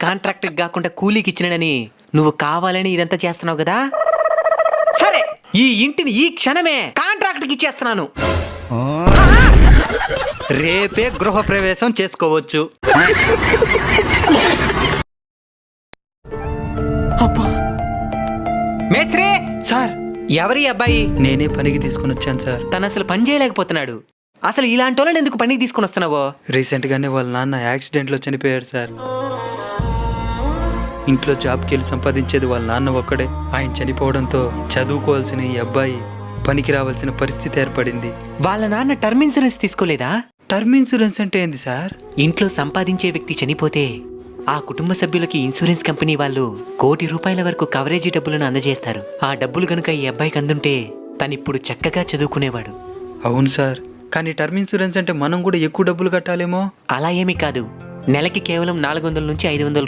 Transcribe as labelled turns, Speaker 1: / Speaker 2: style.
Speaker 1: Contract కాకుండా కూలీకి ఇచ్చినాడని నువ్వు కావాలని ఇదంతా చేస్తున్నావు కదా. సరే, ఈ ఇంటిని ఈ క్షణమే కాంట్రాక్ట్కి ఇచ్చేస్తున్నాను.
Speaker 2: రేపే గృహప్రవేశం చేసుకోవచ్చు.
Speaker 1: అబ్బా, మేస్త్రి
Speaker 2: సార్,
Speaker 1: ఎవరి అబ్బాయి?
Speaker 2: నేనే పనికి తీసుకుని వచ్చాను సార్.
Speaker 1: తను అసలు పని చేయలేకపోతున్నాడు. అసలు ఇలాంటి వాళ్ళని ఎందుకు పనికి తీసుకుని వస్తున్నావో?
Speaker 2: రీసెంట్గానే వాళ్ళ నాన్న యాక్సిడెంట్లో చనిపోయాడు సార్. ఇంట్లో జాబ్కి వెళ్ళి సంపాదించేది వాళ్ళ నాన్న ఒక్కడే. ఆయన చనిపోవడంతో చదువుకోవాల్సిన ఈ అబ్బాయి పనికి రావాల్సిన పరిస్థితి ఏర్పడింది.
Speaker 1: వాళ్ళ నాన్న టర్మ్ ఇన్సూరెన్స్ తీసుకోలేదా?
Speaker 2: టర్మ్ ఇన్సూరెన్స్ అంటే ఏంది సార్?
Speaker 1: ఇంట్లో సంపాదించే వ్యక్తి చనిపోతే ఆ కుటుంబ సభ్యులకి ఇన్సూరెన్స్ కంపెనీ వాళ్ళు ₹1 కోటి వరకు కవరేజీ డబ్బులను అందజేస్తారు. ఆ డబ్బులు గనుక ఈ అబ్బాయికి అందుంటే తనిప్పుడు చక్కగా చదువుకునేవాడు.
Speaker 2: అవును సార్, కానీ టర్మ్ ఇన్సూరెన్స్ అంటే మనం కూడా ఎక్కువ డబ్బులు కట్టాలేమో.
Speaker 1: అలా ఏమీ కాదు. నెలకి కేవలం 400 నుంచి 500